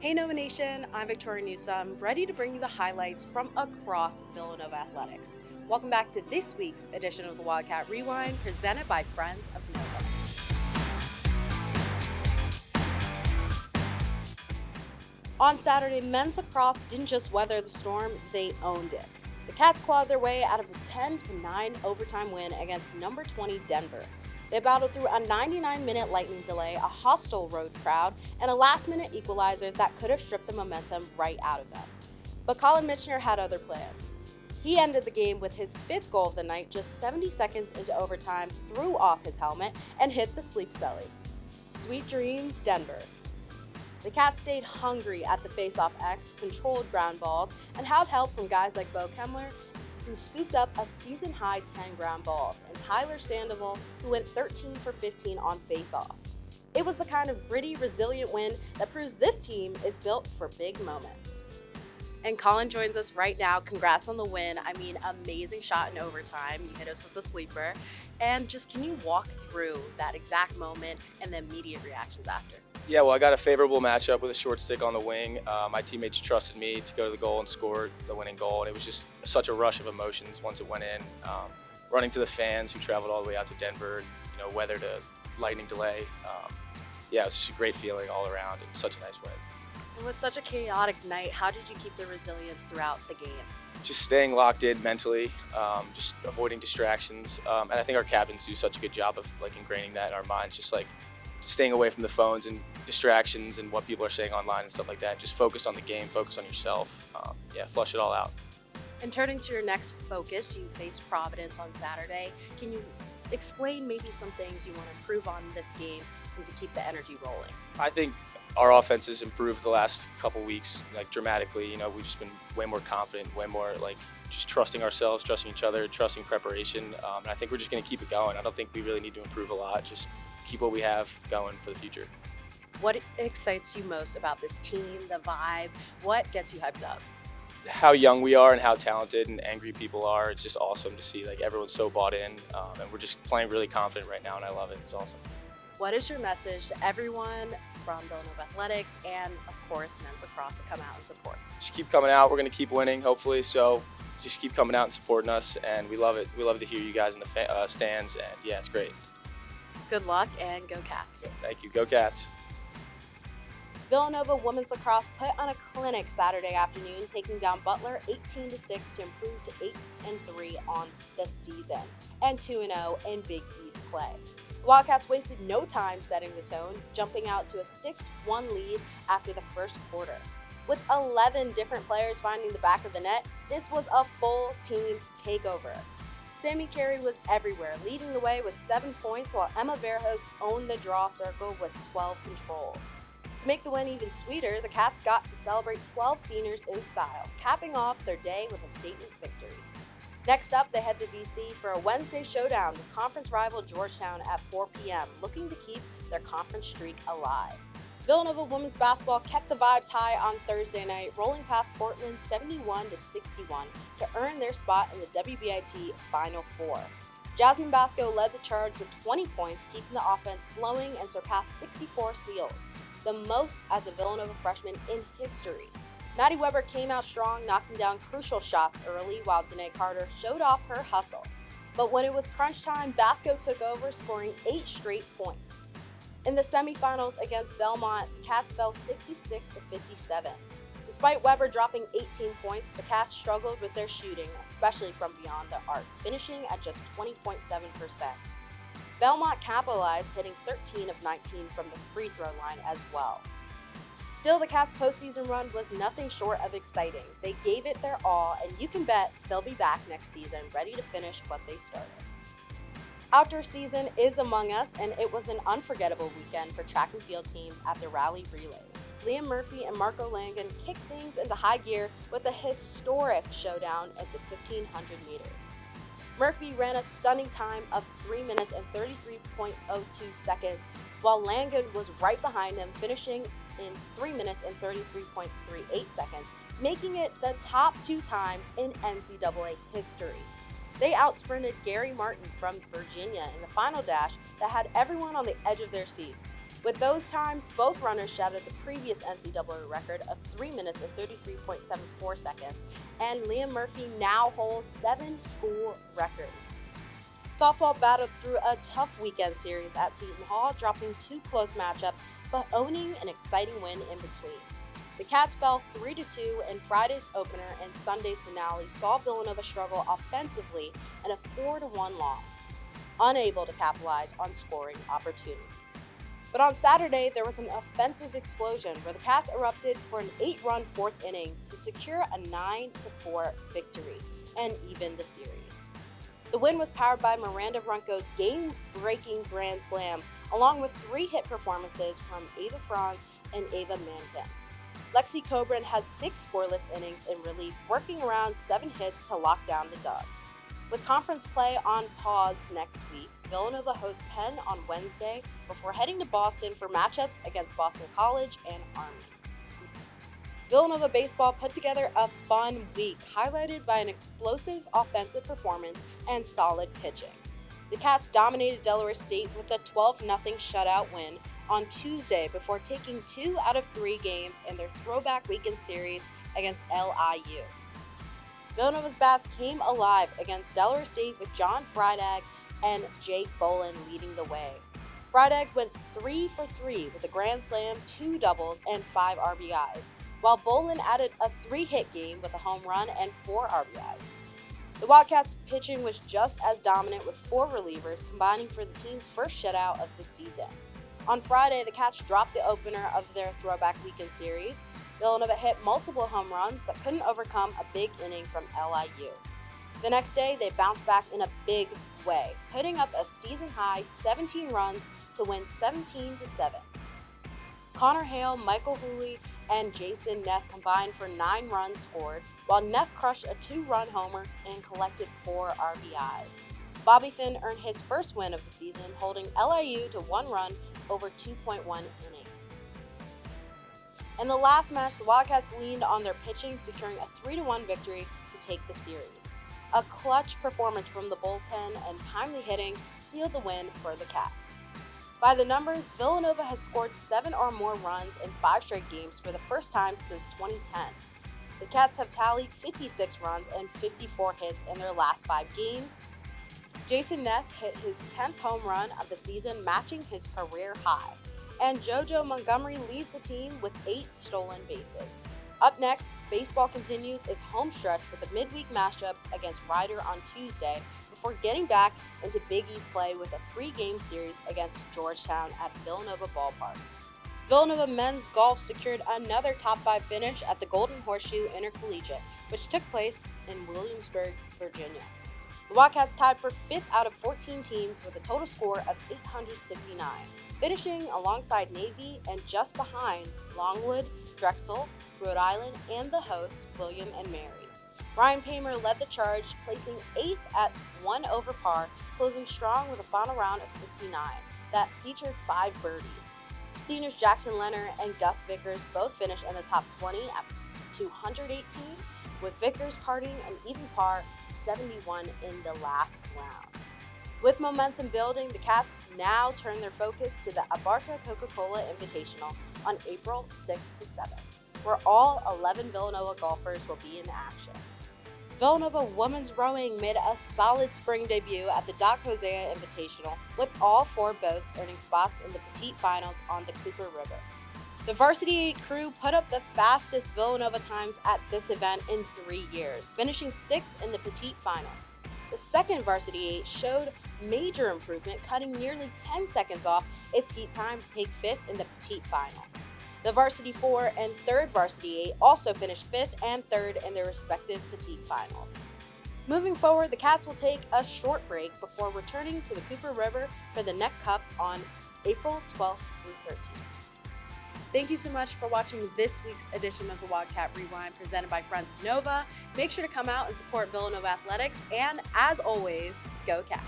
Hey Nova Nation, I'm Victoria Newsome, ready to bring you the highlights from across Villanova Athletics. Welcome back to this week's edition of the Wildcat Rewind, presented by Friends of Nova. On Saturday, men's lacrosse didn't just weather the storm, they owned it. The Cats clawed their way out of a 10-9 overtime win against number 20 Denver. They battled through a 99-minute lightning delay, a hostile road crowd, and a last-minute equalizer that could have stripped the momentum right out of them. But Colin Michener had other plans. He ended the game with his fifth goal of the night just 70 seconds into overtime, threw off his helmet, and hit the sleep celly. Sweet dreams, Denver. The Cats stayed hungry at the face-off X, controlled ground balls, and had help from guys like Bo Kemler, who scooped up a season-high 10 ground balls, and Tyler Sandoval, who went 13 for 15 on face-offs. It was the kind of gritty, resilient win that proves this team is built for big moments. And Colin joins us right now. Congrats on the win. I mean, amazing shot in overtime. You hit us with the sleeper. And just can you walk through that exact moment and the immediate reactions after? Yeah, well, I got a favorable matchup with a short stick on the wing. My teammates trusted me to go to the goal and score the winning goal, and it was just such a rush of emotions once it went in. Running to the fans who traveled all the way out to Denver, weathered a lightning delay. Yeah, it was just a great feeling all around, and such a nice win. It was such a chaotic night. How did you keep the resilience throughout the game? Just staying locked in mentally, just avoiding distractions, and I think our captains do such a good job of ingraining that in our minds, just staying away from the phones and distractions and what people are saying online and stuff like that. Just focus on the game, focus on yourself. Flush it all out. And turning to your next focus, you faced Providence on Saturday. Can you explain maybe some things you want to improve on in this game and to keep the energy rolling? I think our offense has improved the last couple weeks, dramatically. We've just been way more confident, way more just trusting ourselves, trusting each other, trusting preparation. And I think we're just going to keep it going. I don't think we really need to improve a lot. Just keep what we have going for the future. What excites you most about this team, the vibe? What gets you hyped up? How young we are and how talented and angry people are. It's just awesome to see. Everyone's so bought in, and we're just playing really confident right now, and I love it. It's awesome. What is your message to everyone from Villanova Athletics and, of course, men's lacrosse to come out and support? Just keep coming out. We're going to keep winning, hopefully. So just keep coming out and supporting us, and we love it. We love to hear you guys in the stands, and yeah, it's great. Good luck and go Cats. Thank you. Go Cats. Villanova women's lacrosse put on a clinic Saturday afternoon, taking down Butler 18-6 to improve to 8-3 on the season and 2-0 in Big East play. The Wildcats wasted no time setting the tone, jumping out to a 6-1 lead after the first quarter. With 11 different players finding the back of the net, this was a full team takeover. Sammy Carey was everywhere, leading the way with 7 points, while Emma Verhos owned the draw circle with 12 controls. To make the win even sweeter, the Cats got to celebrate 12 seniors in style, capping off their day with a statement victory. Next up, they head to D.C. for a Wednesday showdown with conference rival Georgetown at 4 p.m., looking to keep their conference streak alive. Villanova women's basketball kept the vibes high on Thursday night, rolling past Portland 71-61 to earn their spot in the WBIT Final Four. Jasmine Basco led the charge with 20 points, keeping the offense flowing and surpassed 64 steals, the most as a Villanova freshman in history. Maddie Weber came out strong, knocking down crucial shots early, while Danae Carter showed off her hustle. But when it was crunch time, Basco took over, scoring 8 straight points. In the semifinals against Belmont, the Cats fell 66-57. Despite Weber dropping 18 points, the Cats struggled with their shooting, especially from beyond the arc, finishing at just 20.7%. Belmont capitalized, hitting 13 of 19 from the free throw line as well. Still, the Cats' postseason run was nothing short of exciting. They gave it their all, and you can bet they'll be back next season, ready to finish what they started. Outdoor season is among us, and it was an unforgettable weekend for track and field teams at the Rally Relays. Liam Murphy and Marco Langan kicked things into high gear with a historic showdown at the 1,500 meters. Murphy ran a stunning time of 3 minutes and 33.02 seconds, while Langan was right behind him, finishing in 3 minutes and 33.38 seconds, making it the top 2 times in NCAA history. They outsprinted Gary Martin from Virginia in the final dash that had everyone on the edge of their seats. With those times, both runners shattered the previous NCAA record of 3 minutes and 33.74 seconds, and Liam Murphy now holds 7 school records. Softball battled through a tough weekend series at Seton Hall, dropping 2 close matchups, but owning an exciting win in between. The Cats fell 3-2 in Friday's opener, and Sunday's finale saw Villanova struggle offensively in a 4-1 loss, unable to capitalize on scoring opportunities. But on Saturday, there was an offensive explosion where the Cats erupted for an 8-run fourth inning to secure a 9-4 victory and even the series. The win was powered by Miranda Runco's game-breaking grand slam, along with 3 hit performances from Ava Franz and Ava Mankin. Lexi Coburn has 6 scoreless innings in relief, working around 7 hits to lock down the dub. With conference play on pause next week, Villanova hosts Penn on Wednesday before heading to Boston for matchups against Boston College and Army. Villanova baseball put together a fun week, highlighted by an explosive offensive performance and solid pitching. The Cats dominated Delaware State with a 12-0 shutout win on Tuesday before taking 2 out of 3 games in their throwback weekend series against LIU. Villanova's bats came alive against Delaware State with John Friedag and Jake Bolin leading the way. Friedag went 3 for 3 with a grand slam, 2 doubles, and 5 RBIs, while Bolin added a 3-hit game with a home run and 4 RBIs. The Wildcats' pitching was just as dominant, with 4 relievers combining for the team's first shutout of the season. On Friday, the Cats dropped the opener of their throwback weekend series. Villanova hit multiple home runs but couldn't overcome a big inning from LIU. The next day, they bounced back in a big way, putting up a season-high 17 runs to win 17-7. Connor Hale, Michael Hooley, and Jason Neff combined for 9 runs scored, while Neff crushed a 2-run homer and collected 4 RBIs. Bobby Finn earned his first win of the season, holding LIU to 1 run over 2.1 innings. In the last match, the Wildcats leaned on their pitching, securing a 3-1 victory to take the series. A clutch performance from the bullpen and timely hitting sealed the win for the Cats. By the numbers, Villanova has scored 7 or more runs in 5 straight games for the first time since 2010. The Cats have tallied 56 runs and 54 hits in their last 5 games. Jason Neff hit his 10th home run of the season, matching his career high. And JoJo Montgomery leads the team with 8 stolen bases. Up next, baseball continues its home stretch with a midweek matchup against Rider on Tuesday before getting back into Big East play with a 3-game series against Georgetown at Villanova Ballpark. Villanova men's golf secured another top 5 finish at the Golden Horseshoe Intercollegiate, which took place in Williamsburg, Virginia. The Wildcats tied for 5th out of 14 teams with a total score of 869, finishing alongside Navy and just behind Longwood, Drexel, Rhode Island, and the hosts, William and Mary. Ryan Paymer led the charge, placing 8th at 1 over par, closing strong with a final round of 69 that featured 5 birdies. Seniors Jackson Leonard and Gus Vickers both finished in the top 20 at 218, with Vickers carding an even par 71 in the last round. With momentum building, the Cats now turn their focus to the Abarta Coca-Cola Invitational on April 6-7, where all 11 Villanova golfers will be in action. Villanova women's rowing made a solid spring debut at the Doc Hosea Invitational, with all 4 boats earning spots in the Petite Finals on the Cooper River. The Varsity 8 crew put up the fastest Villanova times at this event in 3 years, finishing 6th in the Petite Final. The second Varsity 8 showed major improvement, cutting nearly 10 seconds off its heat time to take 5th in the Petite Final. The Varsity 4 and 3rd Varsity 8 also finished 5th and 3rd in their respective Petite Finals. Moving forward, the Cats will take a short break before returning to the Cooper River for the Neck Cup on April 12th through 13th. Thank you so much for watching this week's edition of the Wildcat Rewind presented by Friends of Nova. Make sure to come out and support Villanova Athletics, and as always, go Cats!